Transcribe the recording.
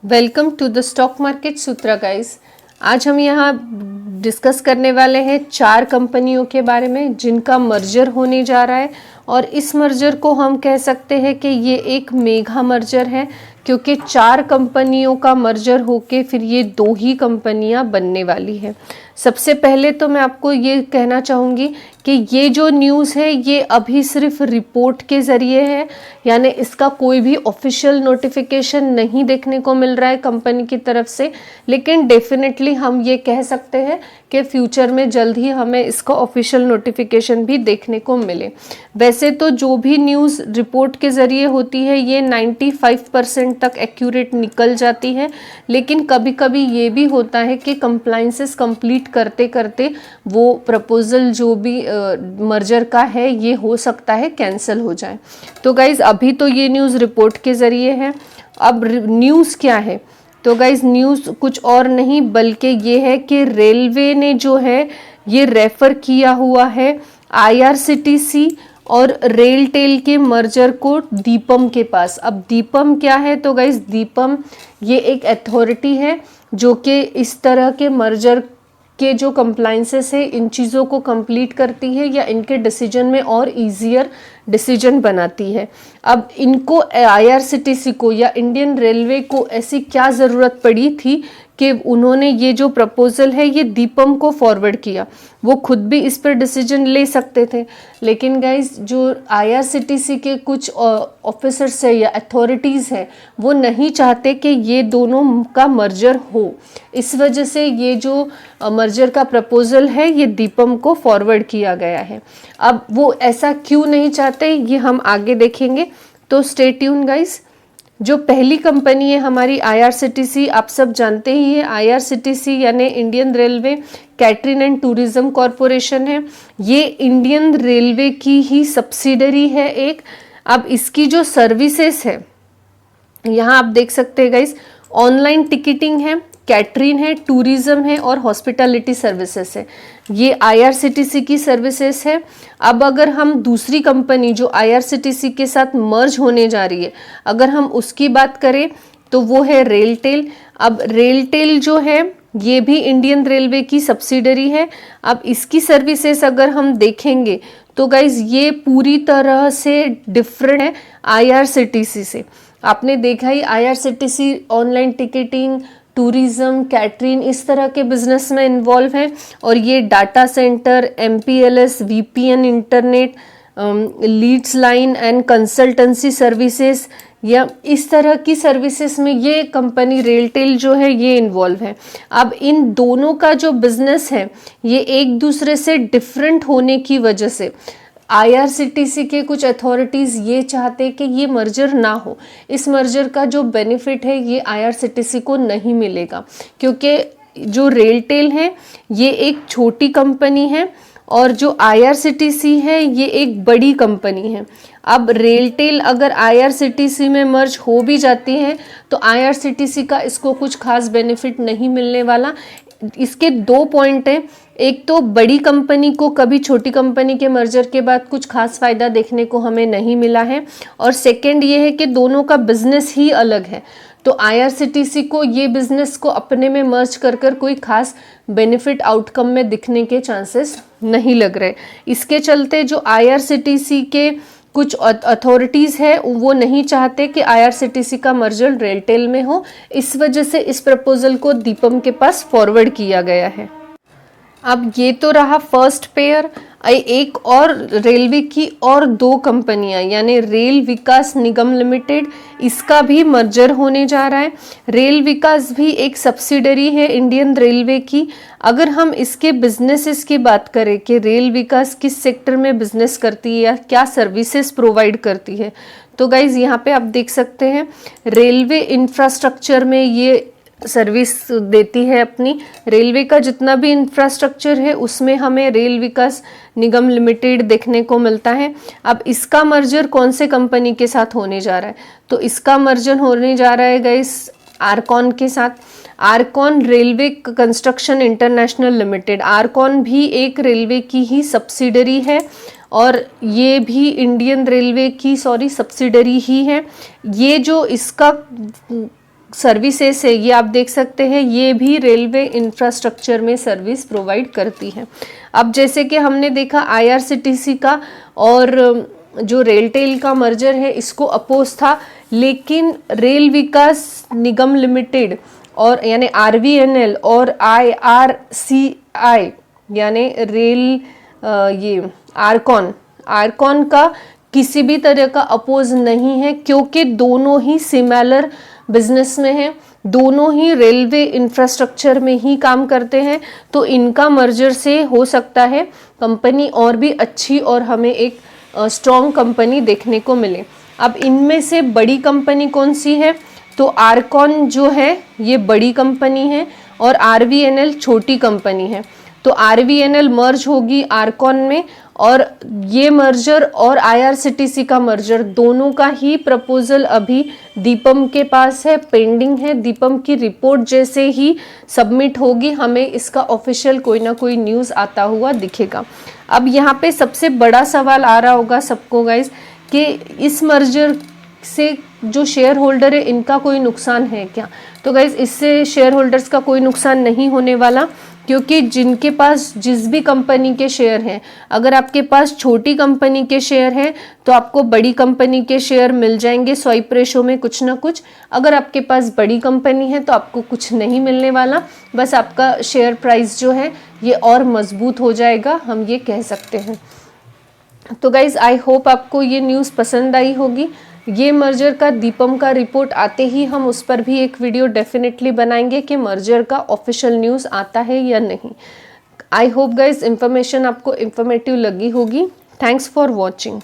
Welcome to the stock market Sutra guys. आज हम यहाँ डिस्कस करने वाले हैं 4 कंपनियों के बारे में जिनका मर्जर होने जा रहा है और इस मर्जर को हम कह सकते हैं कि ये एक मेगा मर्जर है क्योंकि 4 कंपनियों का मर्जर होके फिर ये 2 ही कंपनियां बनने वाली है। सबसे पहले तो मैं आपको ये कहना चाहूँगी कि ये जो न्यूज़ है ये अभी सिर्फ रिपोर्ट के ज़रिए है, यानी इसका कोई भी ऑफिशियल नोटिफिकेशन नहीं देखने को मिल रहा है कंपनी की तरफ से, लेकिन डेफिनेटली हम ये कह सकते हैं कि फ्यूचर में जल्द ही हमें इसका ऑफिशियल नोटिफिकेशन भी देखने को मिले। वैसे तो जो भी न्यूज़ रिपोर्ट के ज़रिए होती है ये 95% तक एक्यूरेट निकल जाती है, लेकिन कभी कभी ये भी होता है कि कंप्लाइंसेस कंप्लीट करते करते वो प्रपोजल जो भी मर्जर का है ये हो सकता है कैंसिल हो जाए। तो गाइज अभी तो ये न्यूज़ रिपोर्ट के ज़रिए है। अब न्यूज़ क्या है? तो गाइज न्यूज़ कुछ और नहीं बल्कि ये है कि रेलवे ने जो है ये रेफ़र किया हुआ है IRCTC और रेलटेल के मर्जर को दीपम के पास। अब दीपम क्या है? तो गाइज दीपम ये एक अथॉरिटी है जो कि इस तरह के मर्जर के जो कंप्लाइंसेस है इन चीज़ों को कंप्लीट करती है या इनके डिसीजन में और इजियर डिसीजन बनाती है। अब इनको IRCTC को या इंडियन रेलवे को ऐसी क्या ज़रूरत पड़ी थी कि उन्होंने ये जो प्रपोजल है ये दीपम को फॉरवर्ड किया। वो खुद भी इस पर डिसीजन ले सकते थे, लेकिन गाइज जो IRCTC के कुछ ऑफिसर्स है या अथॉरिटीज़ है वो नहीं चाहते कि ये दोनों का मर्जर हो। इस वजह से ये जो मर्जर का प्रपोजल है ये दीपम को फॉरवर्ड किया गया है। अब वो ऐसा क्यों नहीं चाहते ये हम आगे देखेंगे, तो स्टे ट्यून गाइज। जो पहली कंपनी है हमारी IRCTC, आप सब जानते ही है IRCTC यानी Indian railway catering and tourism corporation है। ये इंडियन रेलवे की ही सब्सिडरी है एक। अब इसकी जो सर्विसेज है यहाँ आप देख सकते हैं गाइस, ऑनलाइन टिकटिंग है, कैटरिंग है, टूरिज्म है और हॉस्पिटैलिटी सर्विसेज है। ये IRCTC की सर्विसेज है। अब अगर हम दूसरी कंपनी जो IRCTC के साथ मर्ज होने जा रही है अगर हम उसकी बात करें तो वो है रेलटेल। अब रेलटेल जो है ये भी इंडियन रेलवे की सब्सिडरी है। अब इसकी सर्विसेज अगर हम देखेंगे तो गाइज ये पूरी तरह से डिफरेंट है IRCTC से। आपने देखा ही IRCTC online ticketing, tourism, catering इस तरह के बिजनेस में इन्वॉल्व है और ये data center, MPLS, VPN, internet, लीड्स लाइन एंड कंसल्टेंसी सर्विसेज या इस तरह की सर्विसेज में ये कंपनी रेलटेल जो है ये इन्वॉल्व है। अब इन दोनों का जो बिजनेस है ये एक दूसरे से डिफरेंट होने की वजह से IRCTC के कुछ अथॉरिटीज़ ये चाहते कि ये मर्जर ना हो। इस मर्जर का जो बेनिफिट है ये IRCTC को नहीं मिलेगा क्योंकि जो रेलटेल है ये एक छोटी कंपनी है और जो IRCTC है ये एक बड़ी कंपनी है। अब रेलटेल अगर IRCTC में मर्ज हो भी जाती है तो IRCTC का इसको कुछ खास बेनिफिट नहीं मिलने वाला। इसके 2 पॉइंट हैं। एक तो बड़ी कंपनी को कभी छोटी कंपनी के मर्जर के बाद कुछ खास फायदा देखने को हमें नहीं मिला है और सेकंड ये है कि दोनों का बिजनेस ही अलग है। तो IRCTC को ये बिजनेस को अपने में मर्ज कर कोई खास बेनिफिट आउटकम में दिखने के चांसेस नहीं लग रहे। इसके चलते जो IRCTC के कुछ अथॉरिटीज़ है वो नहीं चाहते कि IRCTC का मर्जर रेलटेल में हो। इस वजह से इस प्रपोजल को दीपम के पास फॉरवर्ड किया गया है। अब ये तो रहा फर्स्ट पेयर। एक और रेलवे की और 2 कंपनियां यानी रेल विकास निगम लिमिटेड, इसका भी मर्जर होने जा रहा है। रेल विकास भी एक सब्सिडरी है इंडियन रेलवे की। अगर हम इसके बिजनेसेस की बात करें कि रेल विकास किस सेक्टर में बिजनेस करती है या क्या सर्विसेज प्रोवाइड करती है, तो गाइज यहाँ पे आप देख सकते हैं रेलवे इंफ्रास्ट्रक्चर में ये सर्विस देती है अपनी। रेलवे का जितना भी इंफ्रास्ट्रक्चर है उसमें हमें रेल विकास निगम लिमिटेड देखने को मिलता है। अब इसका मर्जर कौन से कंपनी के साथ होने जा रहा है? तो इसका मर्जर होने जा रहा है गाइस आरकॉन के साथ। आरकॉन रेलवे कंस्ट्रक्शन इंटरनेशनल लिमिटेड। आरकॉन भी एक रेलवे की ही सब्सिडरी है और ये भी इंडियन रेलवे की सब्सिडरी ही है। ये जो इसका सर्विसेज है, ये आप देख सकते हैं, ये भी रेलवे इंफ्रास्ट्रक्चर में सर्विस प्रोवाइड करती है। अब जैसे कि हमने देखा IRCTC का और जो रेलटेल का मर्जर है इसको अपोज था, लेकिन रेल विकास निगम लिमिटेड और यानी RVNL और IRCI यानी रेल ये आरकॉन का किसी भी तरह का अपोज नहीं है, क्योंकि दोनों ही सिमिलर बिजनेस में हैं, दोनों ही रेलवे इंफ्रास्ट्रक्चर में ही काम करते हैं। तो इनका मर्जर से हो सकता है कंपनी और भी अच्छी और हमें एक स्ट्रॉन्ग कंपनी देखने को मिले। अब इनमें से बड़ी कंपनी कौन सी है, तो आरकॉन जो है ये बड़ी कंपनी है और RVNL छोटी कंपनी है। तो RVNL मर्ज होगी आरकॉन में, और ये मर्जर और IRCTC का मर्जर दोनों का ही प्रपोजल अभी दीपम के पास है, पेंडिंग है। दीपम की रिपोर्ट जैसे ही सबमिट होगी हमें इसका ऑफिशियल कोई ना कोई न्यूज़ आता हुआ दिखेगा। अब यहाँ पे सबसे बड़ा सवाल आ रहा होगा सबको गाइज कि इस मर्जर से जो शेयर होल्डर है इनका कोई नुकसान है क्या। तो गाइज इससे शेयर होल्डर्स का कोई नुकसान नहीं होने वाला, क्योंकि जिनके पास जिस भी कंपनी के शेयर हैं, अगर आपके पास छोटी कंपनी के शेयर हैं तो आपको बड़ी कंपनी के शेयर मिल जाएंगे स्वाइप रेशो में कुछ ना कुछ। अगर आपके पास बड़ी कंपनी है तो आपको कुछ नहीं मिलने वाला, बस आपका शेयर प्राइस जो है ये और मजबूत हो जाएगा, हम ये कह सकते हैं। तो गाइज आई होप आपको ये न्यूज़ पसंद आई होगी। ये मर्जर का दीपम का रिपोर्ट आते ही हम उस पर भी एक वीडियो डेफिनेटली बनाएंगे कि मर्जर का ऑफिशियल न्यूज़ आता है या नहीं। आई होप गाइज इन्फॉर्मेशन आपको इन्फॉर्मेटिव लगी होगी। Thanks for watching.